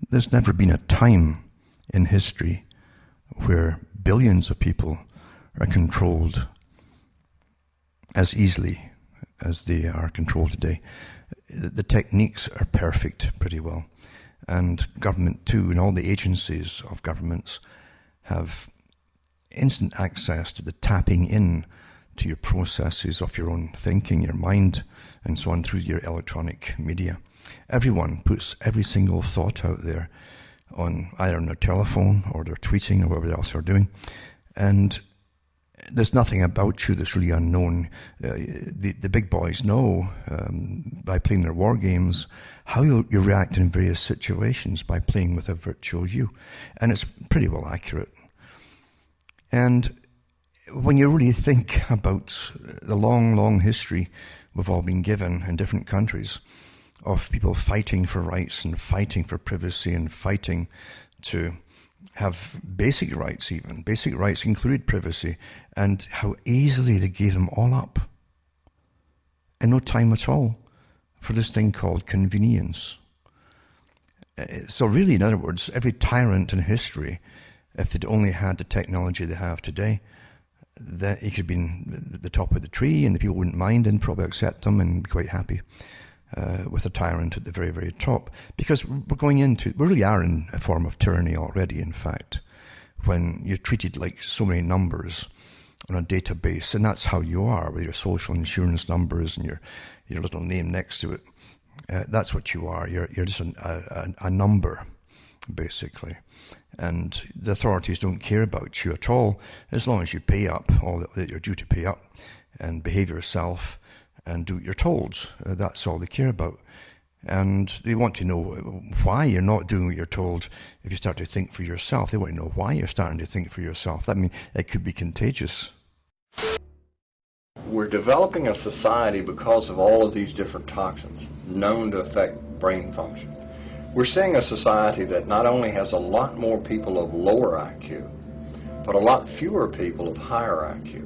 There's never been a time in history where billions of people are controlled as easily as they are controlled today. The techniques are perfect pretty well. And government too, and all the agencies of governments have instant access to the tapping in to your processes of your own thinking, your mind, and so on through your electronic media. Everyone puts every single thought out there on either on their telephone or they're tweeting or whatever else they're doing. And there's nothing about you that's really unknown. The big boys know by playing their war games how you react in various situations by playing with a virtual you. And it's pretty well accurate. And when you really think about the long, long history we've all been given in different countries of people fighting for rights and fighting for privacy and fighting to have basic rights even. Basic rights included privacy, and how easily they gave them all up in no time at all for this thing called convenience. So really, in other words, every tyrant in history, if they'd only had the technology they have today, that he could have been at the top of the tree and the people wouldn't mind and probably accept them and be quite happy with a tyrant at the very, very top. Because we really are in a form of tyranny already, in fact, when you're treated like so many numbers on a database, and that's how you are with your social insurance numbers and your little name next to it. That's what you are. You're just a number, basically. And the authorities don't care about you at all as long as you pay up all that you're due to pay up and behave yourself and do what you're told. That's all they care about. And they want to know why you're not doing what you're told. If you start to think for yourself, they want to know why you're starting to think for yourself. I mean, it could be contagious. We're developing a society because of all of these different toxins known to affect brain function. We're seeing a society that not only has a lot more people of lower IQ, but a lot fewer people of higher IQ.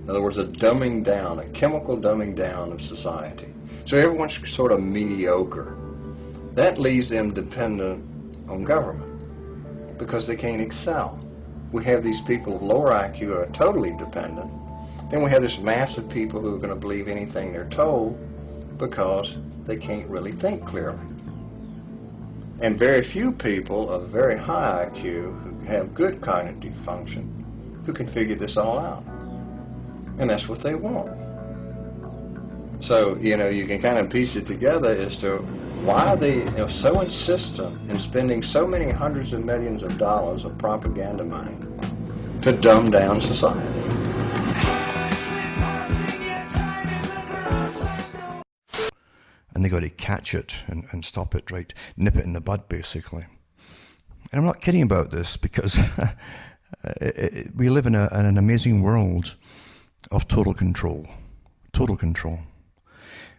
In other words, a dumbing down, a chemical dumbing down of society. So everyone's sort of mediocre. That leaves them dependent on government because they can't excel. We have these people of lower IQ who are totally dependent. Then we have this mass of people who are going to believe anything they're told because they can't really think clearly. And very few people of very high IQ who have good cognitive function who can figure this all out. And that's what they want. So, you can kind of piece it together as to why they are so insistent in spending so many hundreds of millions of dollars of propaganda money to dumb down society. And they got to catch it and stop it, right? Nip it in the bud, basically. And I'm not kidding about this because we live in an amazing world of total control. Total control.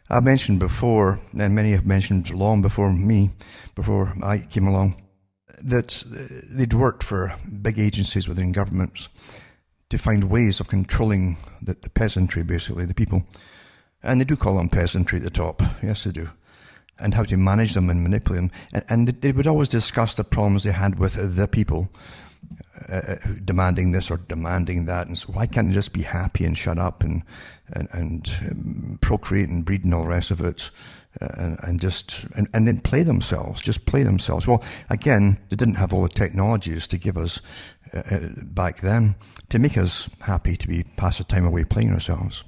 I've mentioned before, and many have mentioned long before me, before I came along, that they'd worked for big agencies within governments to find ways of controlling the peasantry, basically, the people. And they do call them peasantry at the top. Yes, they do. And how to manage them and manipulate them. And they would always discuss the problems they had with the people, demanding this or demanding that. And so why can't they just be happy and shut up and procreate and breed and all the rest of it and then play themselves, just play themselves. Well, again, they didn't have all the technologies to give us back then to make us happy to pass the time away playing ourselves.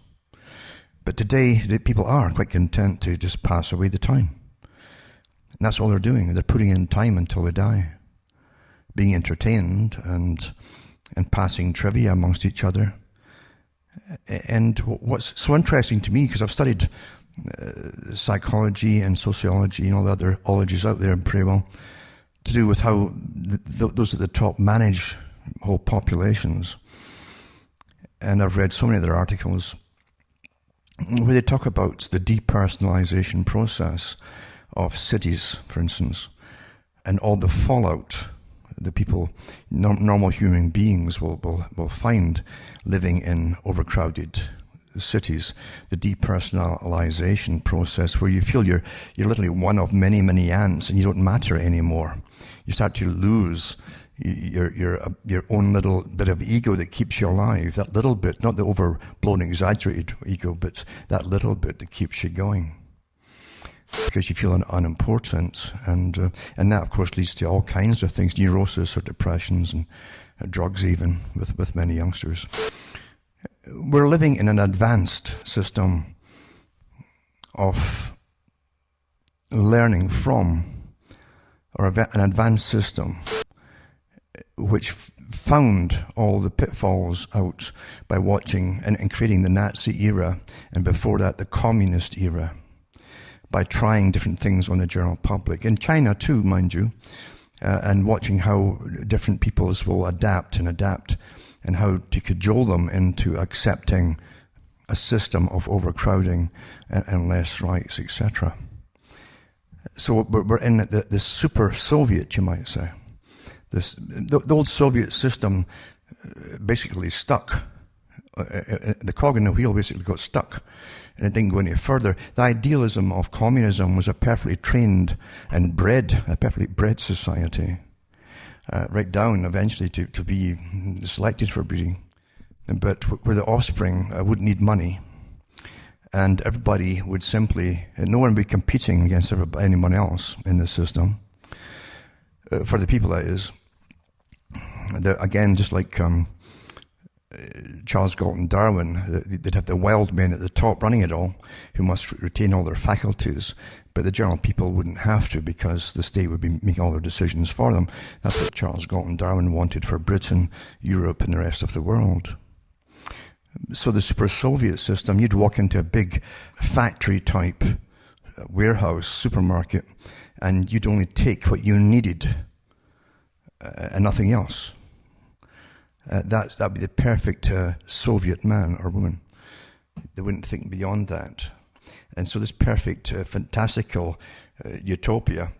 But today, the people are quite content to just pass away the time. And that's all they're doing. They're putting in time until they die, being entertained and passing trivia amongst each other. And what's so interesting to me, because I've studied psychology and sociology and all the other ologies out there pretty well, to do with how those at the top manage whole populations. And I've read so many other articles where they talk about the depersonalization process of cities, for instance, and all the fallout the people, normal human beings will find living in overcrowded cities, the depersonalization process, where you feel you're literally one of many, many ants and you don't matter anymore. You start to lose your own little bit of ego that keeps you alive. That little bit, not the overblown, exaggerated ego, but that little bit that keeps you going. Because you feel unimportant, and that of course leads to all kinds of things, neurosis or depressions and drugs even with many youngsters. We're living in an advanced system of learning from, or an advanced system which found all the pitfalls out by watching and creating the Nazi era, and before that the communist era, by trying different things on the general public. In China too, mind you, and watching how different peoples will adapt, and how to cajole them into accepting a system of overcrowding and less rights, etc. So we're in the super Soviet, you might say. The old Soviet system basically stuck. The cog in the wheel basically got stuck, and it didn't go any further. The idealism of communism was a perfectly trained and perfectly bred society, right down eventually to be selected for breeding, but where the offspring wouldn't need money, and everybody would simply, no one would be competing against anyone else in the system, for the people, that is. Again, just like Charles Galton Darwin, they'd have the wild men at the top running it all, who must retain all their faculties, but the general people wouldn't have to, because the state would be making all their decisions for them. That's what Charles Galton Darwin wanted for Britain, Europe, and the rest of the world. So the super Soviet system, you'd walk into a big factory type warehouse, supermarket, and you'd only take what you needed and nothing else. That'd be the perfect Soviet man or woman. They wouldn't think beyond that. And so this perfect, fantastical utopia,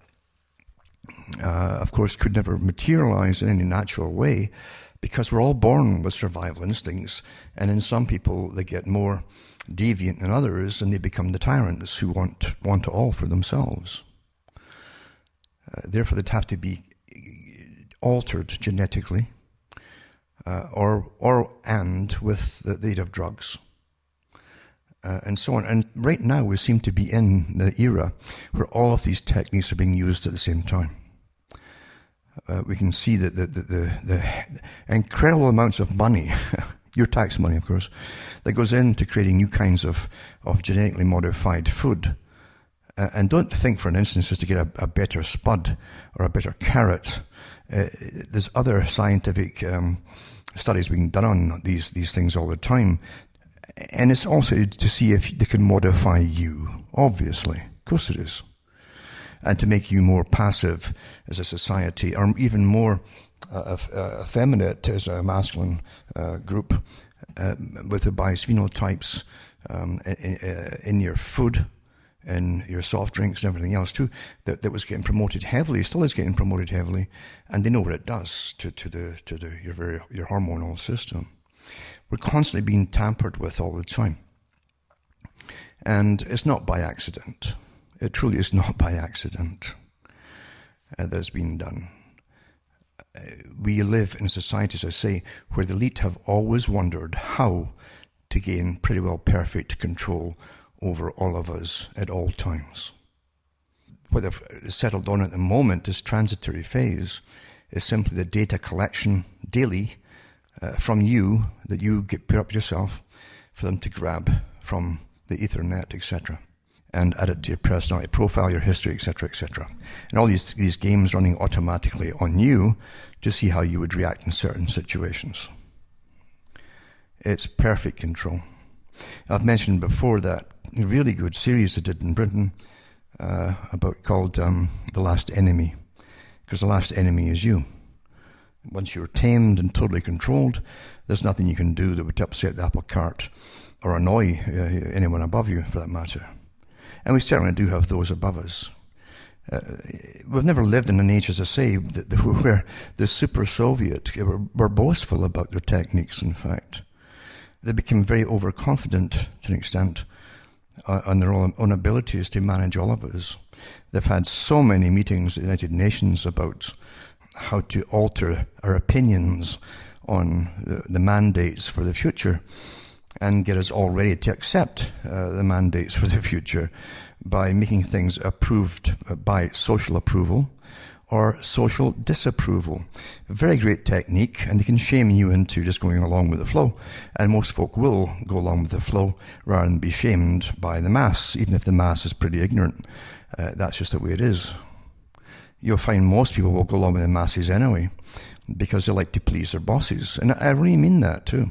of course, could never materialize in any natural way, because we're all born with survival instincts, and in some people they get more deviant than others, and they become the tyrants who want it all for themselves. Therefore, they'd have to be altered genetically, and with the aid of drugs, and so on. And right now we seem to be in the era where all of these techniques are being used at the same time. We can see that the incredible amounts of money, your tax money of course, that goes into creating new kinds of genetically modified food. And don't think for an instance just to get a better spud or a better carrot. There's other scientific studies being done on these things all the time, and it's also to see if they can modify you. Obviously, of course it is, and to make you more passive as a society, or even more effeminate as a masculine group, with the biased phenotypes in your food, and your soft drinks and everything else too, that was getting promoted heavily, still is getting promoted heavily, and they know what it does to your hormonal system. We're constantly being tampered with all the time, and it's not by accident. It truly is not by accident that's being done. We live in a society, as I say, where the elite have always wondered how to gain pretty well perfect control over all of us at all times. What they've settled on at the moment, this transitory phase, is simply the data collection daily from you, that you put up yourself, for them to grab from the Ethernet, etc., and add it to your personality profile, your history, etc., etc. And all these games running automatically on you to see how you would react in certain situations. It's perfect control. I've mentioned before that a really good series I did in Britain called The Last Enemy, because the last enemy is you. Once you're tamed and totally controlled, there's nothing you can do that would upset the apple cart or annoy anyone above you, for that matter. And we certainly do have those above us. We've never lived in an age, as I say, where the super Soviet were boastful about their techniques, in fact. they become very overconfident to an extent on their own abilities to manage all of us. They've had so many meetings at the United Nations about how to alter our opinions on the mandates for the future and get us all ready to accept the mandates for the future by making things approved by social approval or social disapproval. A very great technique, and they can shame you into just going along with the flow. And most folk will go along with the flow rather than be shamed by the mass, even if the mass is pretty ignorant. That's just the way it is. You'll find most people will go along with the masses anyway, because they like to please their bosses. And I really mean that too.